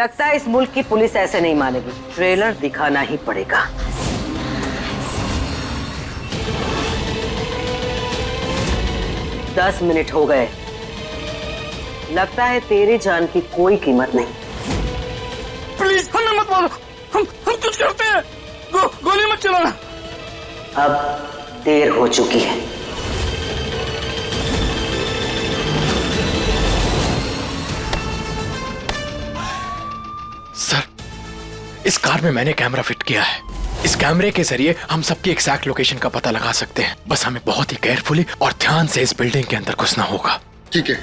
लगता है इस मुल्क की पुलिस ऐसे नहीं मानेगी, ट्रेलर दिखाना ही पड़ेगा। दस मिनट हो गए, लगता है तेरी जान की कोई कीमत नहीं। प्लीज हमें मत मारो, हम कुछ करते हैं, गोली मत चलाना। अब देर हो चुकी है। सर, इस कार में मैंने कैमरा फिट किया है। इस कैमरे के जरिए हम सबकी एग्जैक्ट लोकेशन का पता लगा सकते हैं। बस हमें बहुत ही केयरफुली और ध्यान से इस बिल्डिंग के अंदर घुसना होगा। ठीक है।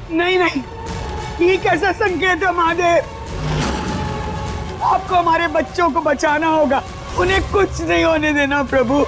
नहीं नहीं, ये कैसा संकेत है महादेव? आपको हमारे बच्चों को बचाना होगा, उन्हें कुछ नहीं होने देना प्रभु।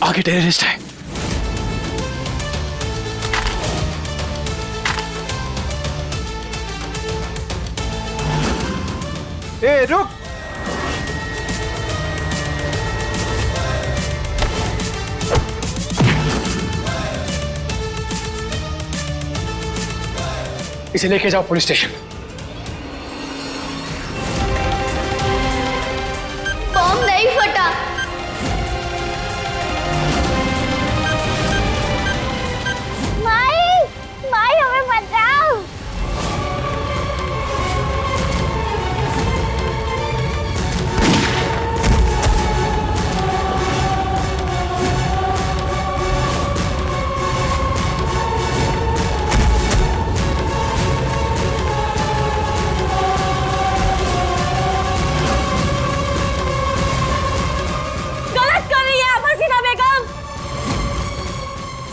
आगे टेररिस्ट है। ए रुक! इसे लेके जाओ पुलिस स्टेशन। बॉम्ब नहीं फटा। माई, माई हमें बचाओ। गलत कर रही है आप हसीना बेगम,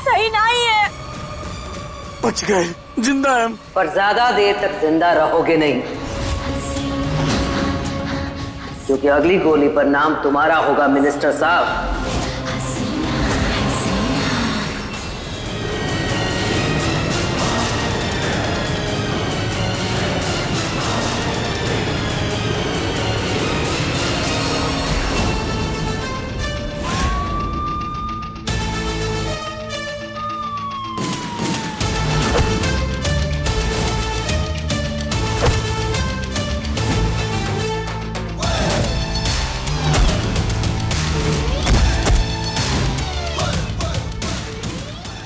सही नहीं है। बच गए, जिंदा है। पर ज्यादा देर तक जिंदा रहोगे नहीं, क्योंकि अगली गोली पर नाम तुम्हारा होगा मिनिस्टर साहब।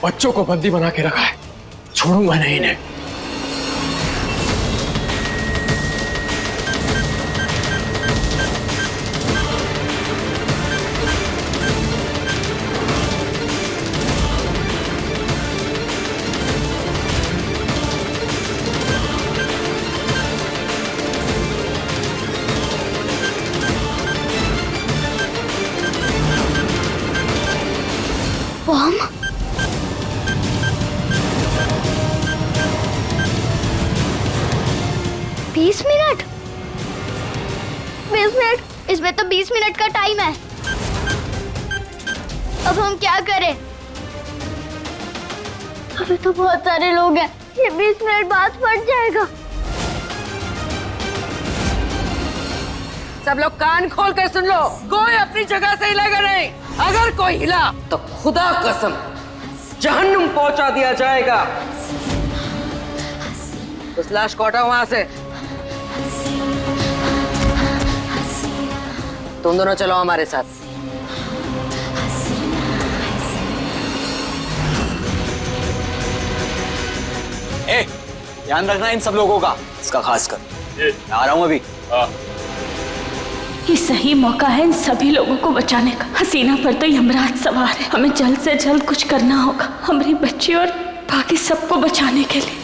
बच्चों को बंदी बना के रखा है, छोड़ूंगा नहीं इन्हें। बॉम्ब? 20 मिनट? 20 मिनट? इसमें तो 20 मिनट का टाइम है। अब हम क्या करें? अभी तो बहुत सारे लोग हैं, ये 20 मिनट बाद फट जाएगा। सब लोग कान खोल कर सुन लो, कोई अपनी जगह से हिलेगा नहीं। अगर कोई हिला तो खुदा कसम जहन्नुम पहुंचा दिया जाएगा। उस लाश को हटाओ वहां से। तुम दोनों चलो हमारे साथ। ध्यान रखना इन सब लोगों का, इसका खास कर। मैं आ रहा हूं अभी। ये सही मौका है इन सभी लोगों को बचाने का। हसीना पर तो यमराज सवार है, हमें जल्द से जल्द कुछ करना होगा हमारी बच्ची और बाकी सबको बचाने के लिए।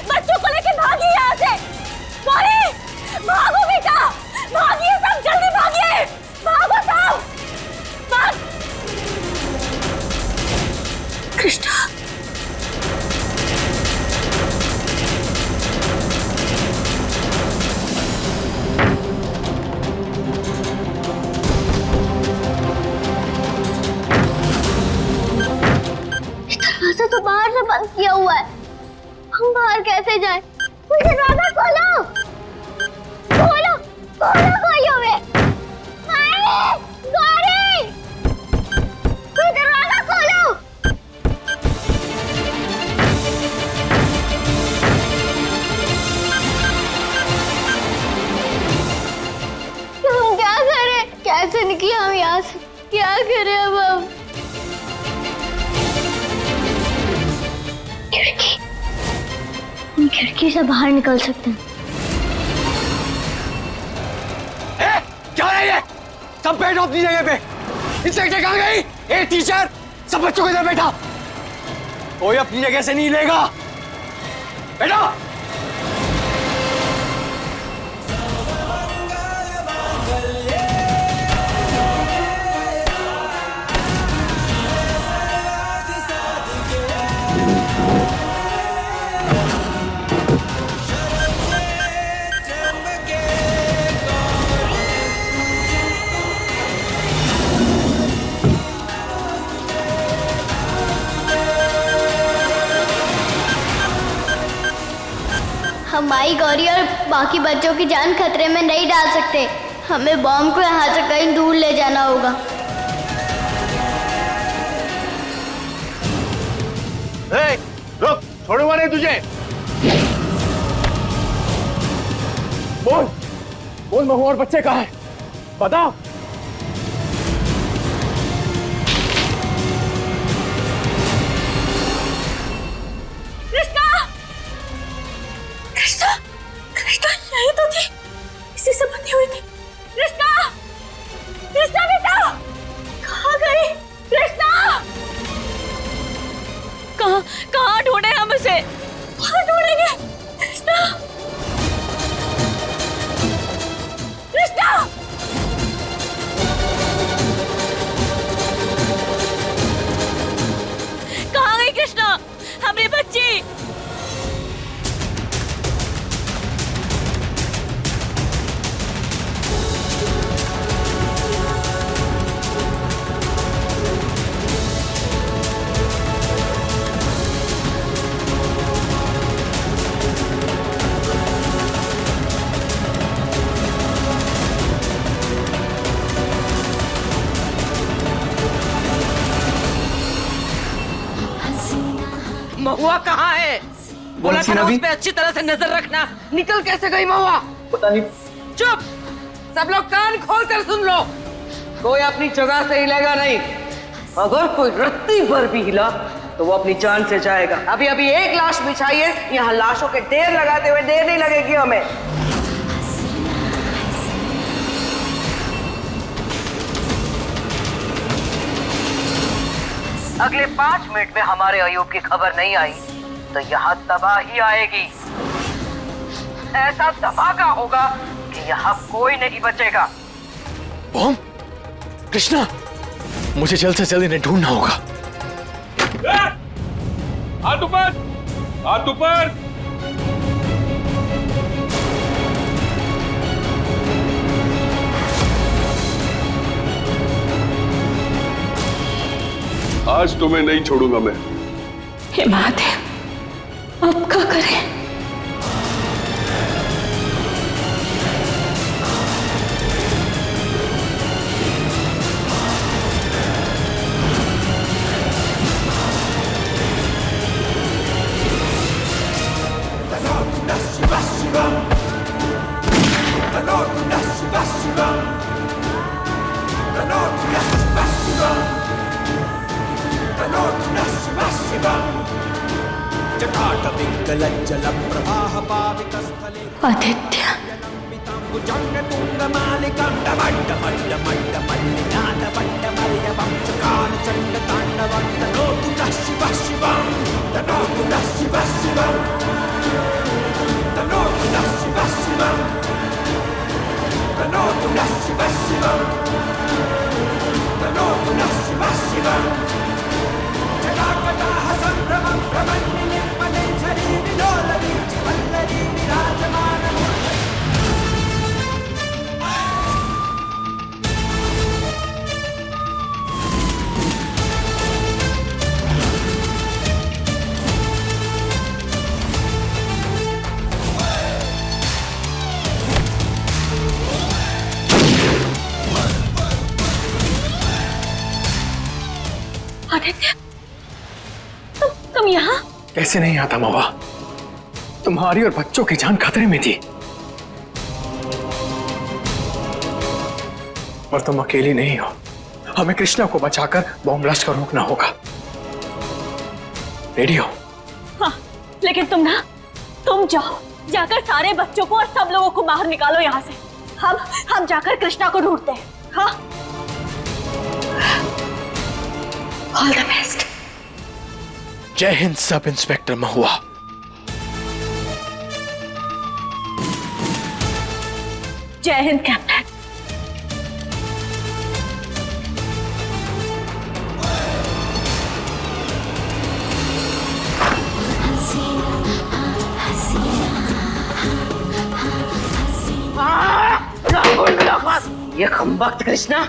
बच्चों को लेके भागिए यहाँ से। भागो बेटा, भागिए सब, जल्दी भागिए, भागो सब, भाग। कृष्णा, दरवाजा तो बाहर से बंद किया हुआ है, हम बाहर कैसे जाएं? दरवाजा खोलो, खोलो, खोलो, खोलो वे। गौरी, दरवाजा खोलो। हम क्या करें? कैसे निकले हम यहाँ से? क्या करें अब हम? खिड़की, हम खिड़की से बाहर निकल सकते हैं। क्या है ये? सब बैठो अपनी जगह पे। इंस्पेक्टर कहाँ गई? ए टीचर, सब बच्चों को इधर बैठा। कोई अपनी जगह से नहीं लेगा। बैठो। हम माई, गौरी और बाकी बच्चों की जान खतरे में नहीं डाल सकते। हमें बॉम्ब को यहाँ से कहीं दूर ले जाना होगा। रुक, छोड़ूंगा नहीं तुझे। बोल, बोल महू और बच्चे कहाँ हैं? बता। कृष्णा यही तो थी, इसी से बंधी हुई थी। कृष्णा, कृष्णा बेटा, कहाँ गई? कृष्णा, कहाँ ढूंढे हम उसे? कहाँ ढूंढेंगे? कृष्णा, कृष्णा, कहाँ गई कृष्णा, हमारी बच्ची? महुआ कहाँ है? बोला था ना उस पे अच्छी तरह से नजर रखना। निकल कैसे गई महुआ? पता नहीं। चुप, सब लोग कान खोल कर सुन लो। कोई अपनी जगह से हिलेगा नहीं। अगर कोई रत्ती भर भी हिला तो वो अपनी जान से जाएगा। अभी अभी एक लाश बिछाइए, यहाँ लाशों के ढेर लगाते हुए देर नहीं लगेगी हमें। अगले 5 मिनट में हमारे अयूब की खबर नहीं आई तो यहाँ तबाही आएगी। ऐसा धमाका होगा कि यहाँ कोई नहीं बचेगा। बॉम्ब? कृष्णा, मुझे जल्द से जल्द इन्हें ढूंढना होगा। हाथ ऊपर, हाथ ऊपर। आज तुम्हें नहीं छोड़ूंगा मैं। हे महादेव, अब क्या करें? आदित्य, आदित्य, तुम यहाँ? कैसे नहीं आता मावा? तुम्हारी और बच्चों की जान खतरे में थी, और तुम अकेली नहीं हो। हमें कृष्णा को बचाकर बॉम्ब ब्लास्ट को रोकना होगा। रेडी हो? हाँ, लेकिन तुम जाओ, जाकर सारे बच्चों को और सब लोगों को बाहर निकालो यहाँ से। हम जाकर कृष्णा को ढूंढते हैं। हाँ, ऑल द बेस्ट। जय हिंद सब इंस्पेक्टर महुआ। जय हिंद कैप्टन। ये खंबख्त कृष्णा,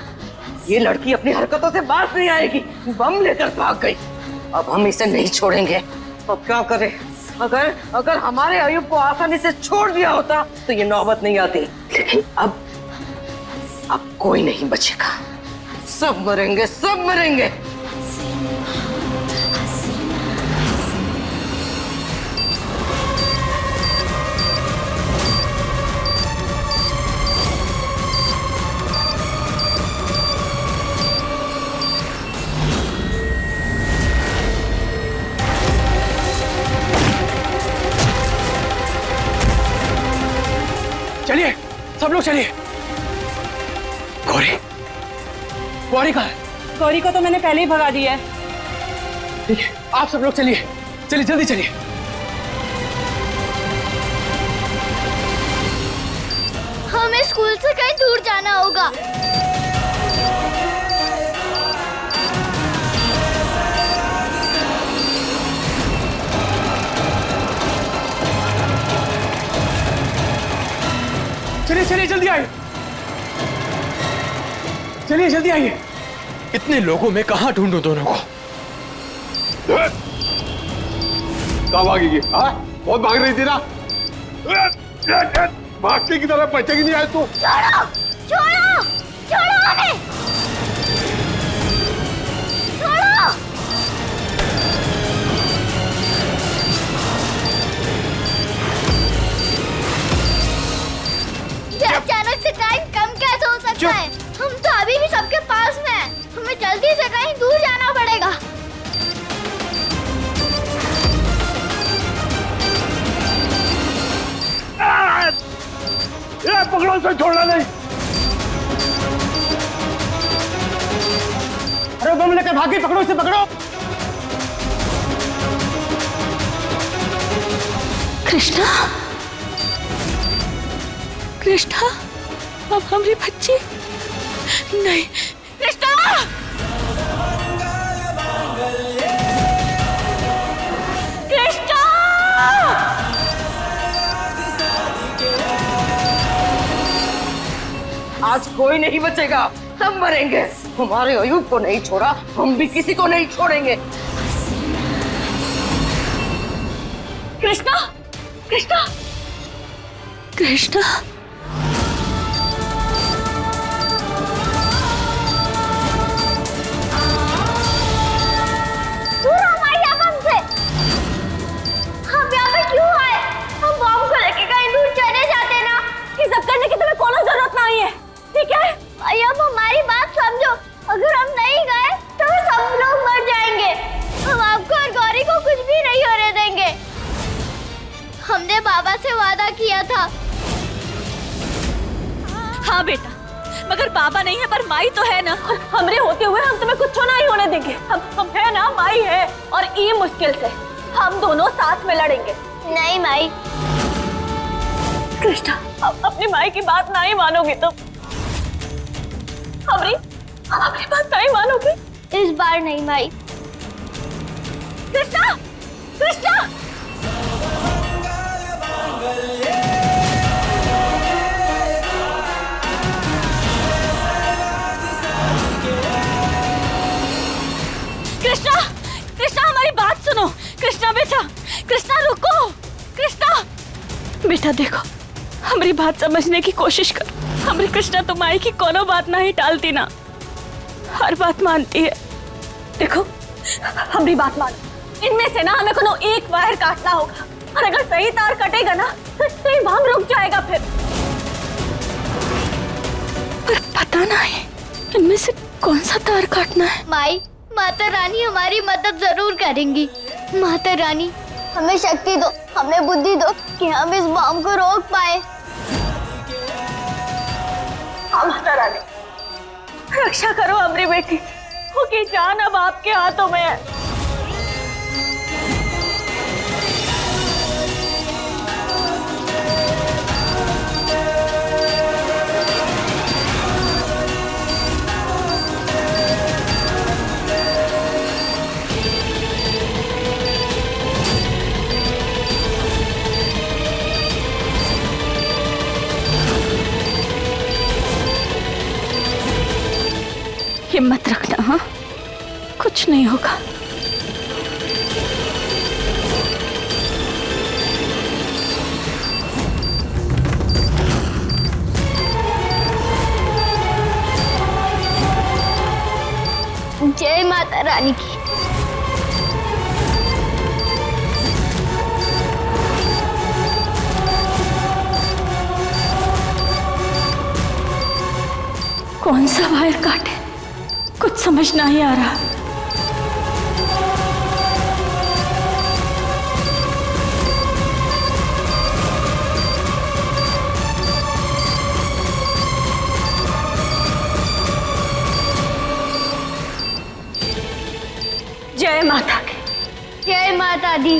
ये लड़की अपनी हरकतों से बाज नहीं आएगी। बम लेकर भाग गई। अब हम इसे नहीं छोड़ेंगे। अब क्या करें? अगर हमारे अयूब को आसानी से छोड़ दिया होता तो ये नौबत नहीं आती। लेकिन अब कोई नहीं बचेगा। सब मरेंगे, सब मरेंगे। चलिए, सब लोग चलिए। गौरी कहाँ है? गौरी को तो मैंने पहले ही भगा दिया है। ठीक है, आप सब लोग चलिए, जल्दी चलिए। हमें स्कूल से कहीं दूर जाना होगा। चलिए, जल्दी आइए। चलिए, जल्दी आइए। इतने लोगों में कहां ढूंढूं दोनों को? कहाँ भागेगी? हाँ, बहुत भाग रही थी ना। भागने की तरफ बचेगी नहीं आज तू। छोड़ो हमें। छोड़ो। ये अचानक से टाइम कम कैसे हो सकता है? हम तो अभी भी सबके पास में हैं। हमें जल्दी से कहीं दूर जाना पड़ेगा। ये पकड़ो, उसे छोड़ना नहीं। अरे बम लेकर भागी, पकड़ो इसे, पकड़ो। कृष्णा, अब हमारी बच्ची नहीं। कृष्णा, आज कोई नहीं बचेगा, सब मरेंगे। हमारे अयूब को नहीं छोड़ा, हम भी किसी को नहीं छोड़ेंगे। कृष्णा, दूर हमारे यहाँ बम से। हम यहाँ पे क्यों आए? हम बम को लेके कहीं दूर चले जाते ना। ये सब करने की तुम्हें कोई जरूरत नहीं है, ठीक है? अब हमारी बात समझो। अगर हम नहीं गए तो सब लोग मर जाएंगे। हम आपको और गौरी को कुछ भी नहीं होने देंगे। हमने बाबा से वादा किया था। हाँ बेटा, मगर बाबा नहीं है पर माई तो है ना। और हमरे होते हुए हम तुम्हें कुछ नहीं होने देंगे। हम है ना, माई है। और ये मुश्किल से हम दोनों साथ में लड़ेंगे। नहीं माई। कृष्णा, अपनी माई की बात नहीं मानोगी तुम? हमरी बात नहीं मानोगी? इस बार नहीं माई। कृष्णा, कृष्णा! कृष्णा, कृष्णा हमारी बात सुनो। कृष्णा बेटा, कृष्णा रुको। कृष्णा बेटा देखो, हमारी बात समझने की कोशिश कर। हमारी कृष्णा तो माई की कोनो बात नहीं टालती ना, हर बात मानती है। देखो हमारी बात मानो, इनमें से ना हमें कोनो एक वायर काटना होगा, और अगर सही तार कटेगा ना तो ये भाम रुक जाएगा फिर। पर पता नहीं इनमें से कौन सा तार काटना है। माई, माता रानी हमारी मदद जरूर करेंगी। माता रानी हमें शक्ति दो, हमें बुद्धि दो कि हम इस बम को रोक पाए। हाँ माता रानी, रक्षा करो हमारी बेटी, उसकी जान अब आपके हाथों में है। हिम्मत रखना, हाँ कुछ नहीं होगा। जय माता रानी की। कौन सा वायर काटे, कुछ समझ नहीं आ रहा। जय माता की। जय माता दी।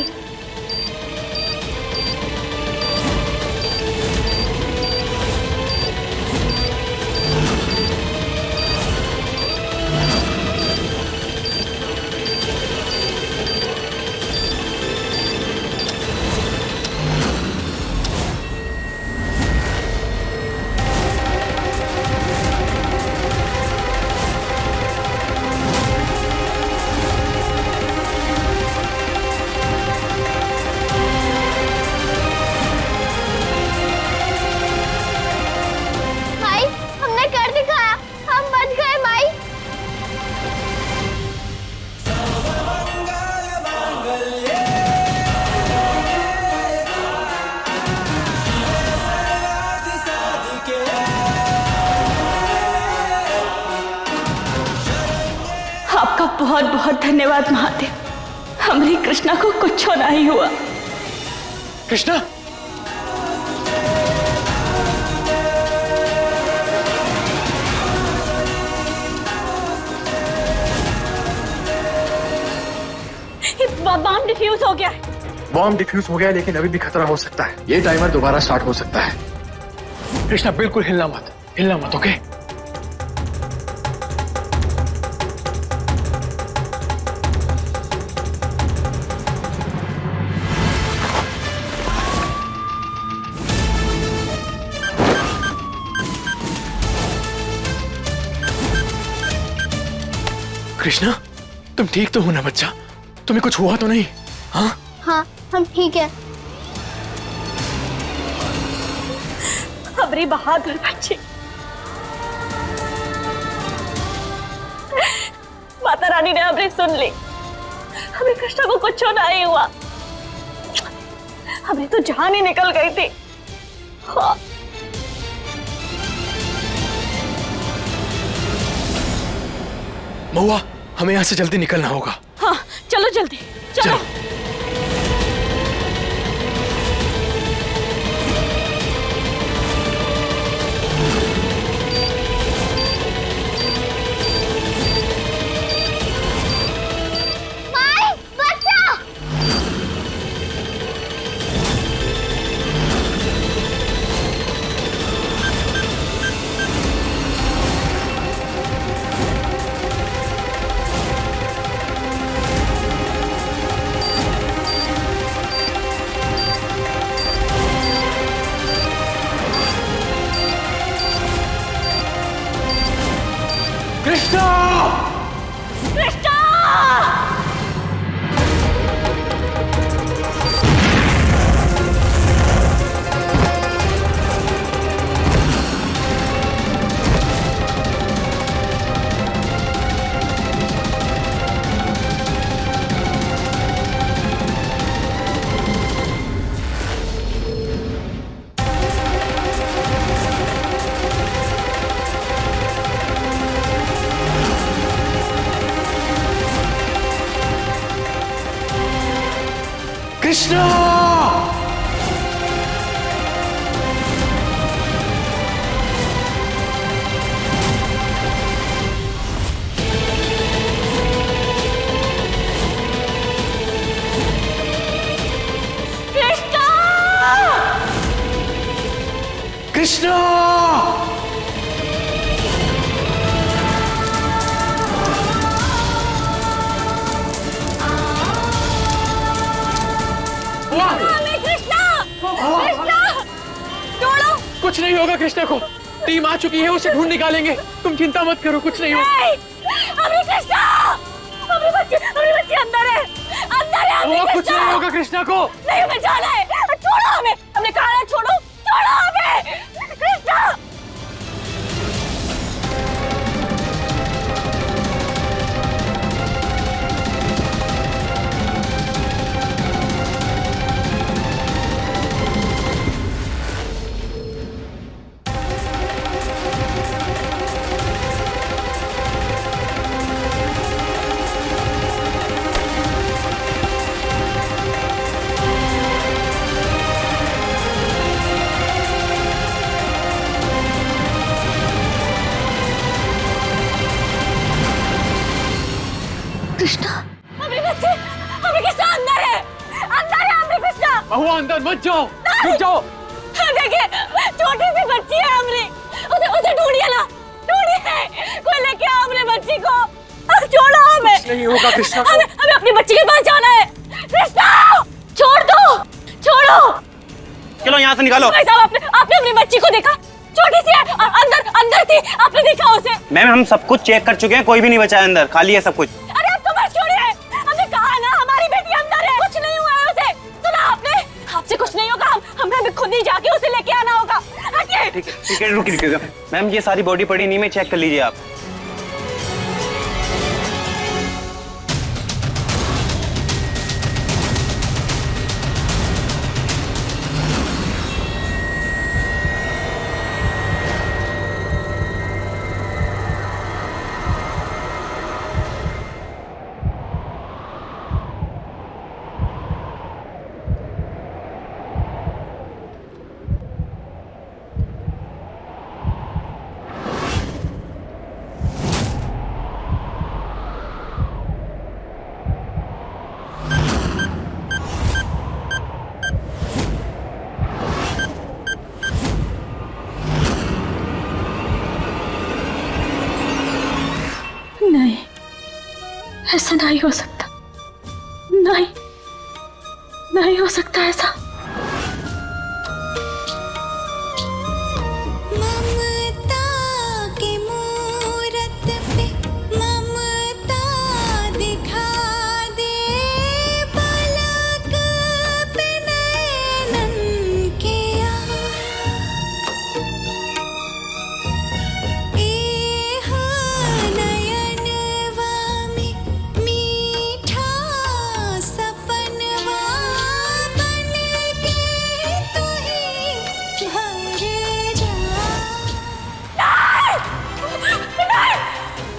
माई, हमने कर दिखाया, हम बच गए माई। आपका बहुत बहुत धन्यवाद महादेव, हमारी कृष्णा को कुछ नहीं हुआ। कृष्णा, बम डिफ्यूज हो गया है। बॉम्ब डिफ्यूज हो गया है, लेकिन अभी भी खतरा हो सकता है। ये टाइमर दोबारा स्टार्ट हो सकता है। कृष्णा बिल्कुल हिलना मत, ओके? कृष्णा, तुम ठीक तो हो ना बच्चा? तुम्हें कुछ हुआ तो नहीं? हाँ हाँ, हम ठीक है। हमारी बहादुर बच्ची, माता रानी ने हमें सुन ली। हमें कृष्णा को कुछ नहीं हुआ, हमें तो जान ही निकल गई थी। हाँ। महुआ, हमें यहाँ से जल्दी निकलना होगा। हाँ चलो जल्दी चलो। कृष्णा! कृष्णा! कृष्णा! कृष्णा! कुछ नहीं होगा कृष्णा को, टीम आ चुकी है, उसे ढूंढ निकालेंगे, तुम चिंता मत करो, कुछ नहीं होगा। हमारी बच्ची अंदर है, अंदर है। वो कुछ नहीं होगा कृष्णा को। नहीं, हमें जाना है, छोड़ो हमें, हमने कहा है छोड़ो, छोड़ो हमें, कृष्णा। कृष्णा, हमारी बच्ची, हमारी कृष्णा अंदर है, हमारी कृष्णा। बहुआ अंदर मत जाओ, रुक जाओ। देखिए, छोटी सी बच्ची है हमारी, उसे ढूंढिए ना, ढूंढिए, कोई लेके आओ हमारी बच्ची को, छोड़ो हमें। कुछ नहीं होगा कृष्णा को। हमें अपनी बच्ची के पास जाना है। कृष्णा, छोड़ दो, छोड़ो। चलो यहाँ से निकालो। भाई साहब, आपने अपनी बच्ची को देखा? छोटी सी है, अंदर थी, आपने देखा उसे? मैम, हम सब कुछ चेक कर चुके हैं, कोई भी नहीं बचा है अंदर, खाली है सब कुछ। अरे आप तो बस छोड़िए, हमने कहा ना हमारी बेटी अंदर है, कुछ नहीं हुआ है उसे। सुना आपने? आपसे कुछ नहीं होगा, हमें खुद ही जाके उसे लेके आना होगा। हटिए। ठीक है, रुकिए। मैम, ये सारी बॉडी पड़ी नहीं में चेक कर लीजिए आप। नहीं, ऐसा नहीं हो सकता, नहीं हो सकता ऐसा। ममता की मूरत पे ममता दिखा दे, पलक पे नैनन के मीठा सपनवा बन के तू ही भर जा।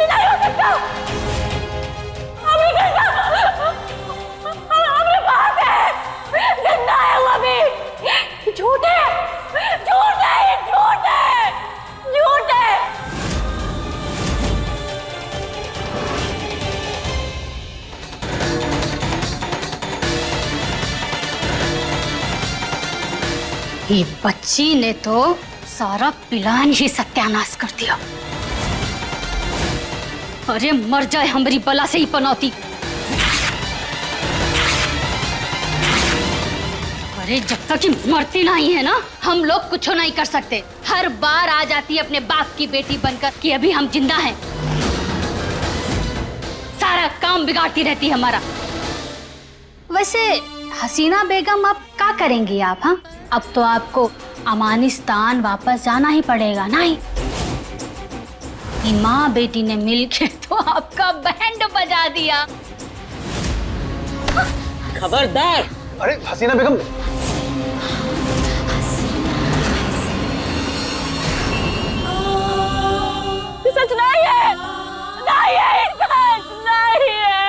नहीं हो सकता। हमारे पास है, जिंदा है वो अभी। झूठ है, झूठ है, ये झूठ है, झूठ है। ये बच्ची ने तो सारा प्लान ही सत्यानाश कर दिया। अरे मर जाए हमारी बला से ही पनौती। अरे जब तक ये मरती नहीं है ना, हम लोग कुछ नहीं कर सकते। हर बार आ जाती है अपने बाप की बेटी बनकर कि अभी हम जिंदा हैं। सारा काम बिगाड़ती रहती है हमारा। वैसे हसीना बेगम अब क्या करेंगी आप? हाँ, अब तो आपको अफगानिस्तान वापस जाना ही पड़ेगा। नहीं, माँ बेटी ने मिलके तो आपका बैंड बजा दिया। खबरदार। अरे हसीना बेगम, सच नहीं है, नहीं है, सच नहीं है।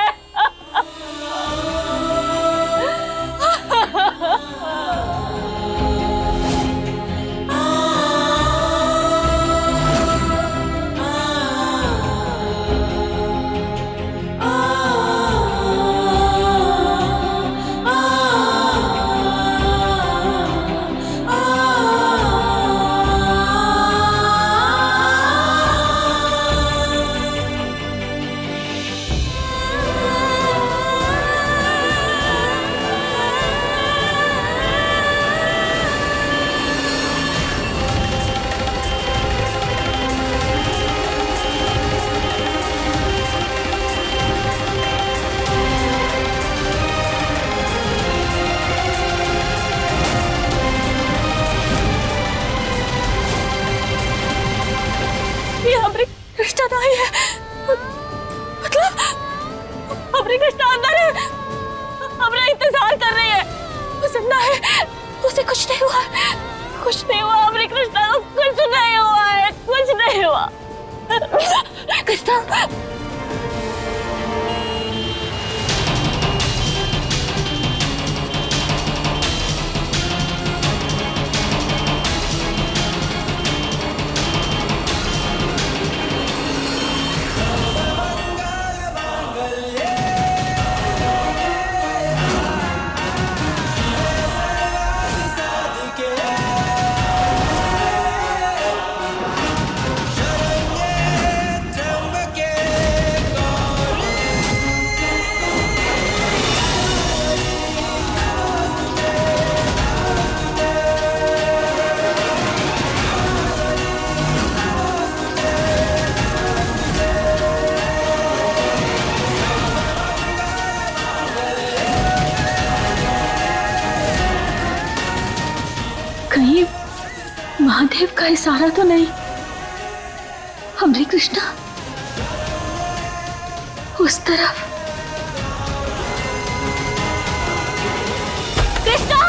कृष्णा नहीं है, मतलब हमारी कृष्णा अंदर है, हमारा इंतजार कर रही है, वो जिंदा है, उसे कुछ नहीं हुआ, कुछ नहीं हुआ, हमारी कृष्णा को कुछ नहीं हुआ है, कुछ नहीं हुआ। कृष्णा कहीं महादेव का इशारा तो नहीं? हमारी कृष्णा उस तरफ। कृष्णा!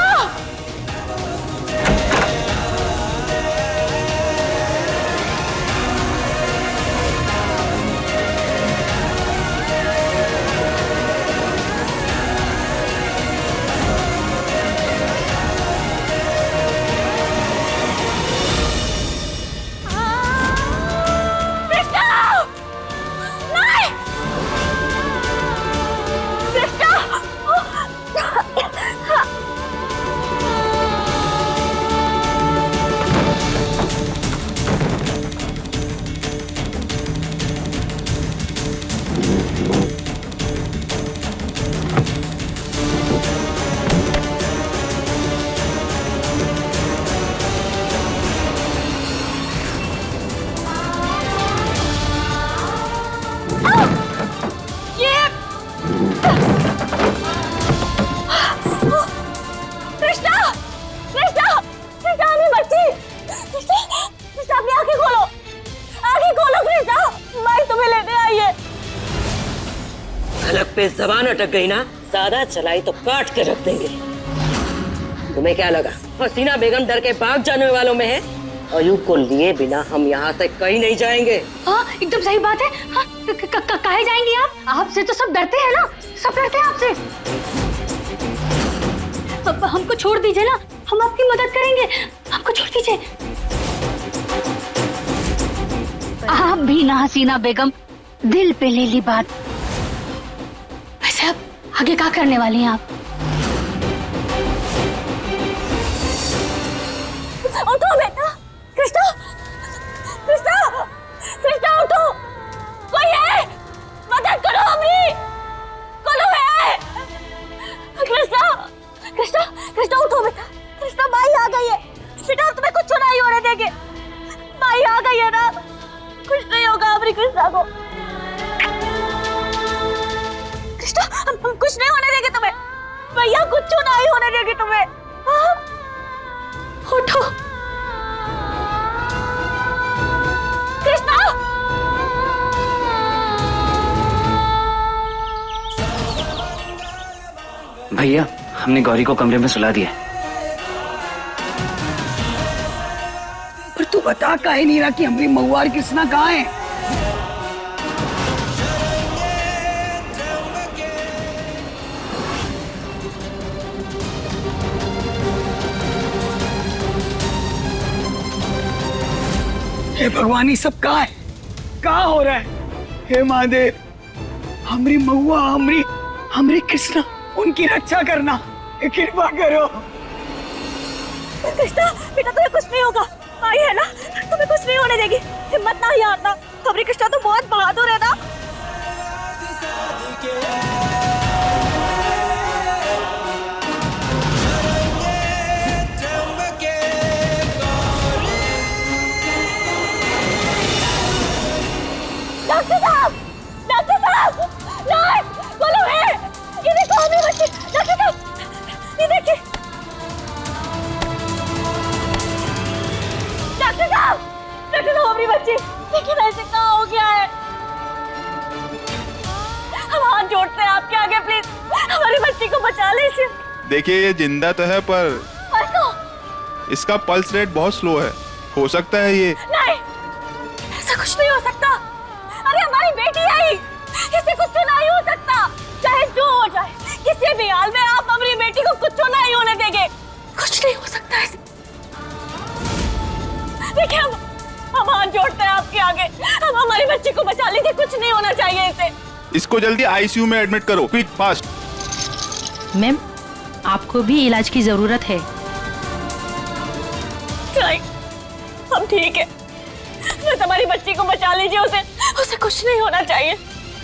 हलक पे जबान अटक गई ना, ज्यादा चलाई तो काट के रख देंगे। तुम्हें क्या लगा हसीना बेगम डर के भाग जाने वालों में है? अयूब को लिए बिना हम यहाँ से कहीं नहीं जाएंगे। हाँ, एकदम सही बात है। हाँ, काहे जाएंगे आप? आपसे तो सब डरते हैं ना, सब डरते हैं आपसे। अब हमको छोड़ दीजिए ना, हम आपकी मदद करेंगे, हमको छोड़ दीजिए। आप भी ना हसीना बेगम, दिल पे ले ली बात। वैसे अब आगे क्या करने वाली हैं आप? उठो बेटा, कृष्णा, कृष्णा, कृष्णा उठो, कोई है, मदद करो हमें, कौन है? कृष्णा, कृष्णा, कृष्णा उठो बेटा, कृष्णा माई आ गई है, बेटा तुम्हें कुछ नहीं होने देंगे, माई आ गई है ना, कुछ नहीं होगा हमारी कृष्णा को। नहीं होने देगी तुम्हें। हाँ? उठो कृष्णा। भैया हमने गौरी को कमरे में सुला दिया। पर तू बता काहे नहीं रहा कि हमारी महुआ और कृष्णा कहाँ है? हे भगवान, ये सब कहाँ है? कहाँ हो रहा है? हे महादेव, हमारी महुआ, हमारी कृष्णा, उनकी रक्षा करना, कृपा करो। कृष्णा बेटा तुम्हें कुछ नहीं होगा, आई है ना, तुम्हें कुछ नहीं होने देगी। हिम्मत ना हारना, हमारी कृष्णा तो बहुत बहादुर है ना। डॉक्टर साहब, नर्स, बोलो है, ये देखो हमें बच्चे। डॉक्टर साहब, ये देखिए। डॉक्टर साहब, हमारी बच्ची, लेकिन ऐसे कहाँ हो गया है? हम हाथ जोड़ते हैं आपके आगे, प्लीज हमारी बच्ची को बचा लीजिए। देखिए ये जिंदा तो है पर इसका पल्स रेट बहुत स्लो है, हो सकता है ये। नहीं, ऐसा कुछ नहीं हो सकता। अरे हमारी बेटी आई, इससे कुछ तो नहीं हो सकता। चाहे जो हो जाए, किसी भी हाल में आप हमारी बेटी को कुछ तो नहीं होने देंगे। कुछ नहीं हो सकता ऐसे। देखिए हम हाथ जोड़ते हैं आपके आगे, हम हमारी बच्ची को बचा लीजिए, कुछ नहीं होना चाहिए इसे। इसको जल्दी आईसीयू में एडमिट करो, क्विक फास्ट। मैम आपको भी इलाज की जरूरत है। हम ठीक है, बस हमारी बच्ची को बचा लीजिए, उसे कुछ नहीं होना चाहिए।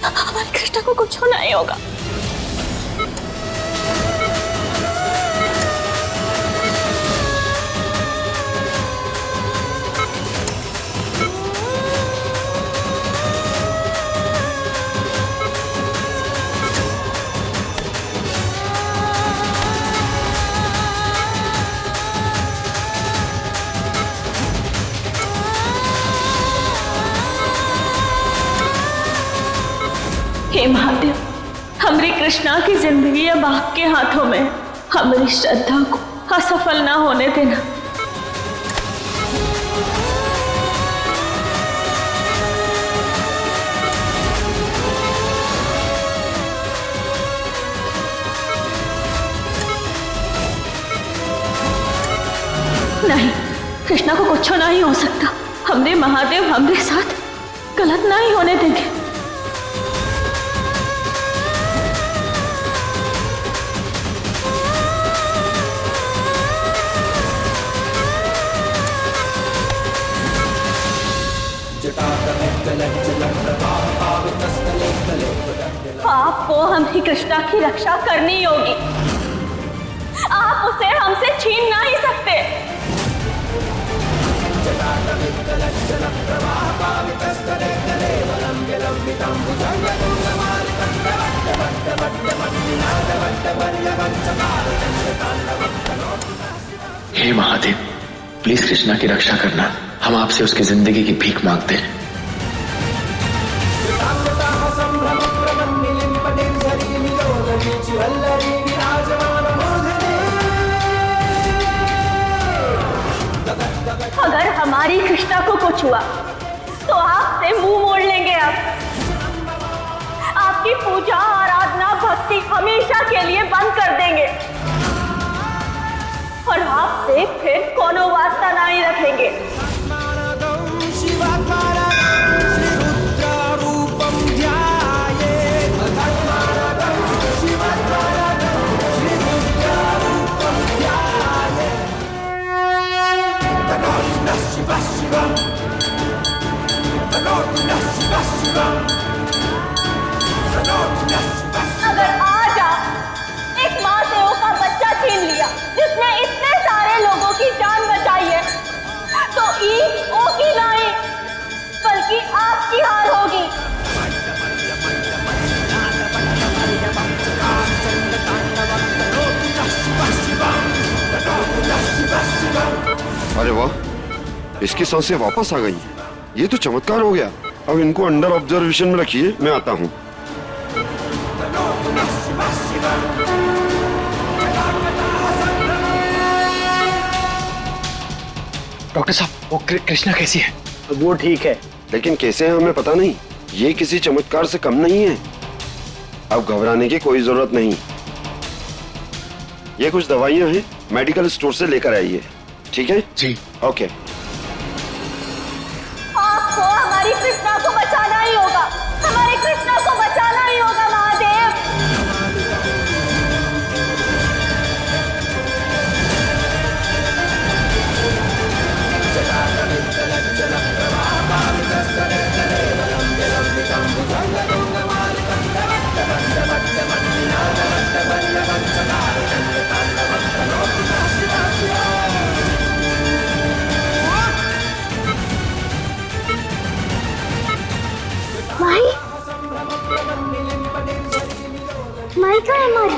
हमारी कृष्णा को कुछ होना ही होगा। हे महादेव, हमारी कृष्णा की जिंदगी अब आपके हाथों में। हमारी श्रद्धा को असफल ना होने देना। नहीं, कृष्णा को कुछ नहीं हो सकता। हमरे महादेव हमरे साथ गलत नहीं होने देंगे। आपको हमारी कृष्णा की रक्षा करनी होगी। आप उसे हमसे छीन नहीं सकते। हे महादेव, प्लीज कृष्णा की रक्षा करना। हम आपसे उसकी जिंदगी की भीख मांगते हैं। अगर हमारी कृष्णा को कुछ हुआ तो आपसे मुंह मोड़ लेंगे। आपकी पूजा, आराधना, भक्ति हमेशा के लिए बंद कर देंगे और आपसे फिर कोनो वास्ता नहीं रखेंगे। अगर आज आप एक माँ सेव का बच्चा छीन लिया जिसने इतने सारे लोगों की जान बचाई है, तो अरे वाह, इसकी सांसें वापस आ गई। ये तो चमत्कार हो गया। अब इनको अंडर ऑब्जर्वेशन में रखिए, मैं आता हूँ। डॉक्टर साहब, वो कृष्णा कैसी है? वो ठीक है, लेकिन कैसे है हमें पता नहीं। ये किसी चमत्कार से कम नहीं है। अब घबराने की कोई जरूरत नहीं। ये कुछ दवाइयां हैं, मेडिकल स्टोर से लेकर आइए। ठीक है जी। ओके। आपको हमारी कृष्णा को बचाना ही होगा, हमारी कृष्णा को बचाना ही होगा महादेव। माई माई कहाँ है हमारी?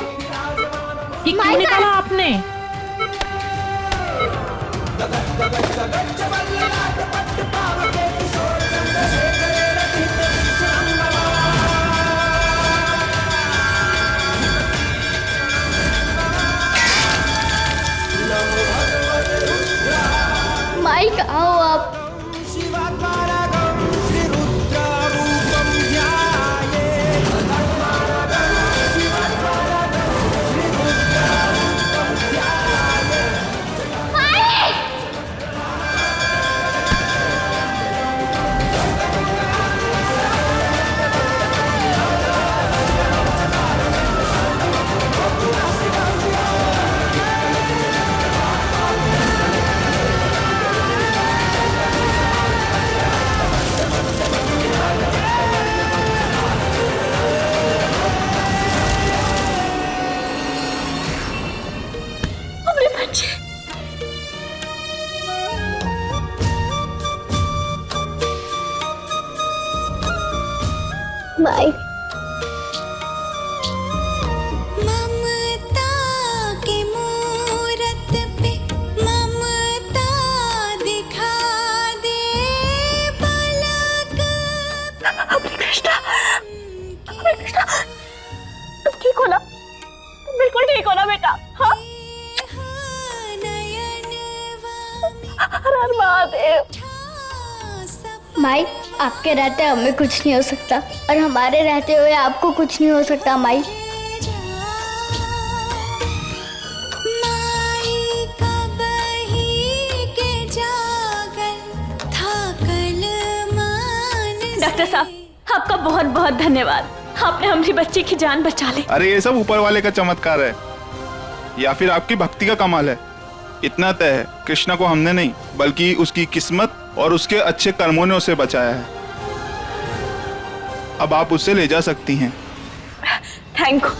ये क्यों निकाला आपने? माई कहाँ हो आप? माई ममता के मूरत पे ममता दिखा दे पलक। कृष्णा, कृष्णा, तुम ठीक हो ना? तुम बिल्कुल ठीक हो ना बेटा? हाँ? हर हर महादेव। माई, आपके रहते हमें कुछ नहीं हो सकता और हमारे रहते हुए आपको कुछ नहीं हो सकता माई। डॉक्टर साहब, आपका बहुत बहुत धन्यवाद। आपने हमारी बच्ची की जान बचा ली। अरे ये सब ऊपर वाले का चमत्कार है या फिर आपकी भक्ति का कमाल है। इतना तय है, कृष्णा को हमने नहीं बल्कि उसकी किस्मत और उसके अच्छे कर्मों ने उसे बचाया है। अब आप उसे ले जा सकती हैं। Thank you.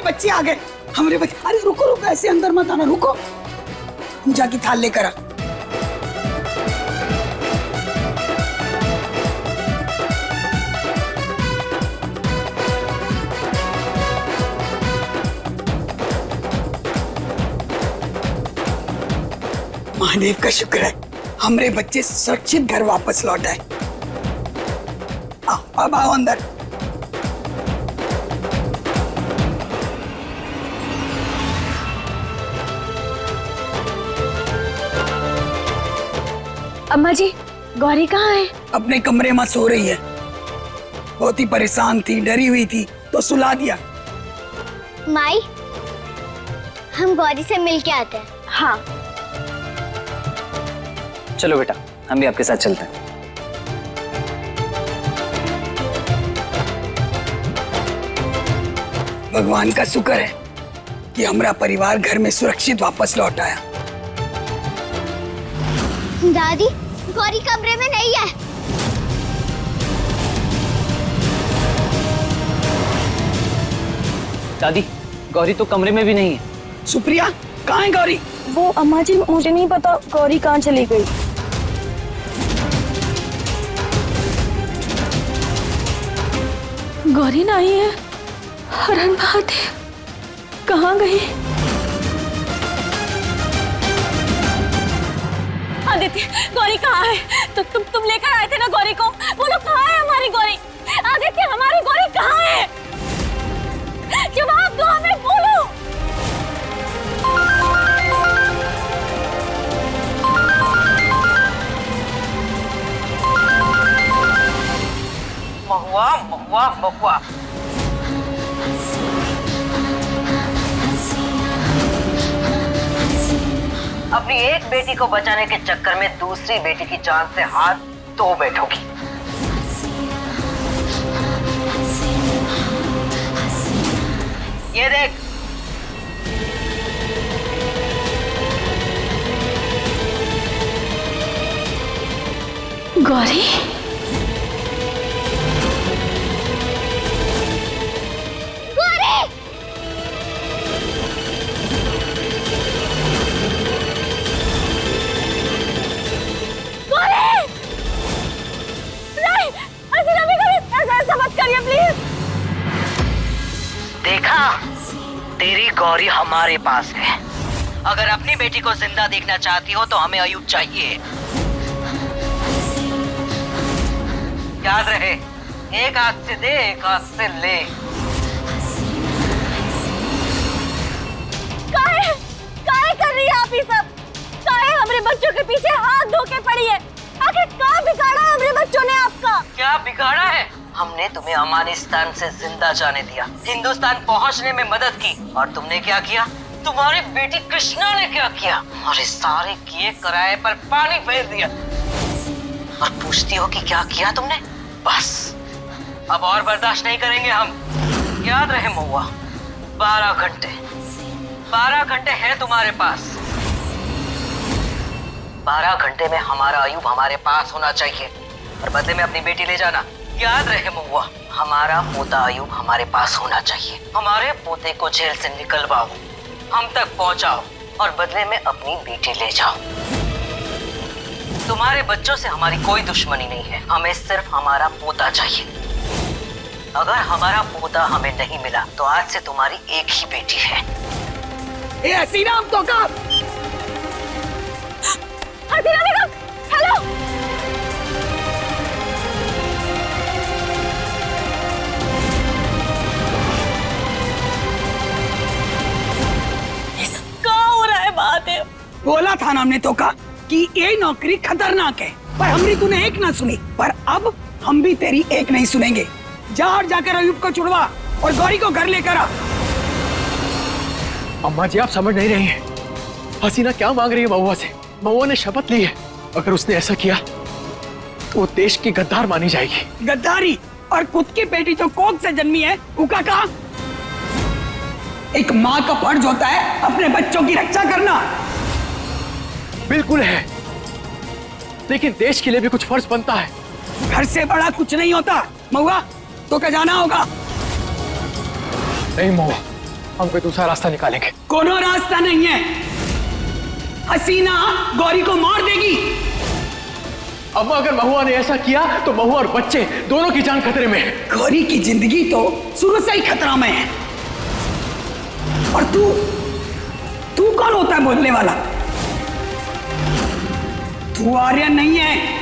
बच्चे आ गए, हमारे बच्चे। अरे रुको रुको, ऐसे अंदर मत आना, रुको। पूजा की थाल लेकर आ। महादेव का शुक्र है, हमारे बच्चे सुरक्षित घर वापस लौट आए। अब आओ अंदर। अम्मा जी, गौरी कहाँ है? अपने कमरे में सो रही है। बहुत ही परेशान थी, डरी हुई थी, तो सुला दिया। माई, हम गौरी से मिल के आते हैं। हाँ चलो बेटा, हम भी आपके साथ चलते हैं। भगवान का शुक्र है, कि हमारा परिवार घर में सुरक्षित वापस लौट आया। दादी, गौरी कमरे में नहीं है। दादी, गौरी तो कमरे में भी नहीं है। सुप्रिया, कहाँ है गौरी? वो अम्मा जी, मुझे नहीं पता गौरी कहाँ चली गई। गौरी नहीं है। हरण महादेव कहाँ गई? आदित्य, गौरी कहाँ है? तुम लेकर आए थे ना गौरी को। बोलो कहाँ है हमारी गौरी? आदित्य, हमारी गौरी कहाँ है? जवाब दो हमें, बोलो। महुआ महुआ महुआ, अपनी एक बेटी को बचाने के चक्कर में दूसरी बेटी की जान से हाथ धो बैठोगी। ये देख, गौरी, देखा, तेरी गौरी हमारे पास है। अगर अपनी बेटी को जिंदा देखना चाहती हो तो हमें अयूब चाहिए। याद रहे, एक हाथ से दे, एक हाथ से ले। काहे कर रही है आप ये सब? काहे हमारे बच्चों के पीछे हाथ धो के पड़ी है? आखिर क्या बिगाड़ा है हमारे बच्चों ने आपका? क्या बिगाड़ा है? हमने तुम्हें अफगानिस्तान से जिंदा जाने दिया, हिंदुस्तान पहुंचने में मदद की, और तुमने क्या किया? तुम्हारी बेटी कृष्णा ने क्या किया? हमारे सारे किए कराए पर पानी फेर दिया। और पूछती हो कि क्या किया तुमने? बस अब और बर्दाश्त नहीं करेंगे हम। याद रहे महुआ, 12 घंटे हैं तुम्हारे पास। 12 घंटे में हमारा अयूब हमारे पास होना चाहिए, और बदले में अपनी बेटी ले जाना। याद रहे महुआ, हमारा पोता अयूब हमारे पास होना चाहिए। हमारे पोते को जेल से निकलवाओ, हम तक पहुंचाओ, और बदले में अपनी बेटी ले जाओ। तुम्हारे बच्चों से हमारी कोई दुश्मनी नहीं है, हमें सिर्फ हमारा पोता चाहिए। अगर हमारा पोता हमें नहीं मिला तो आज से तुम्हारी एक ही बेटी है। ए हसीना, हम तो का हसीना बेगम, हेलो। ये सब क्या हो रहा है महादेव? बोला था ना हमने तो का कि ये नौकरी खतरनाक है, पर हमने तूने एक ना सुनी। पर अब हम भी तेरी एक नहीं सुनेंगे। जा और जाकर अयूब को छुड़वा और गौरी को घर लेकर आ। अम्मा जी, आप समझ नहीं रही हैं। हसीना क्या मांग रही है महुआ से? महुआ ने शपथ ली है, अगर उसने ऐसा किया तो वो देश की गद्दार मानी जाएगी। गद्दारी? और खुद की बेटी जो कोख से जन्मी है, उका कहा? एक माँ का फर्ज होता है अपने बच्चों की रक्षा करना। बिल्कुल है, लेकिन देश के लिए भी कुछ फर्ज बनता है। घर से बड़ा कुछ नहीं होता महुआ, तो क्या जाना होगा? नहीं महुआ, हम कोई दूसरा रास्ता निकालेंगे। कोनो रास्ता नहीं है। हसीना गौरी को मार देगी। अम्मा, अगर महुआ ने ऐसा किया तो महुआ और बच्चे दोनों की जान खतरे में है। गौरी की जिंदगी तो शुरू से ही खतरा में है। और तू कौन होता है बोलने वाला? तू आर्यन नहीं है।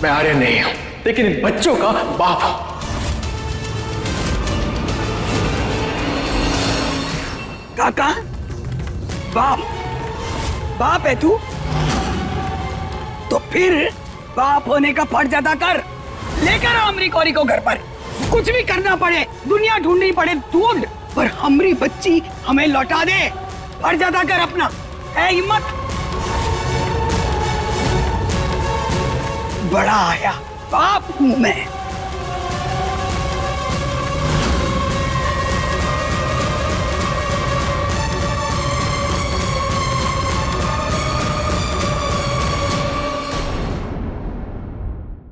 मैं आर्यन नहीं हूं, लेकिन इन बच्चों का बाप हूं। काका, बाप है तू? तो फिर बाप होने का फर्ज अदा कर। लेकर आओ हमारी गौरी को घर पर। कुछ भी करना पड़े, दुनिया ढूंढनी पड़े, ढूंढ, पर हमारी बच्ची हमें लौटा दे। फर्ज अदा कर अपना। है हिम्मत? बड़ा आया, बाप हूं मैं।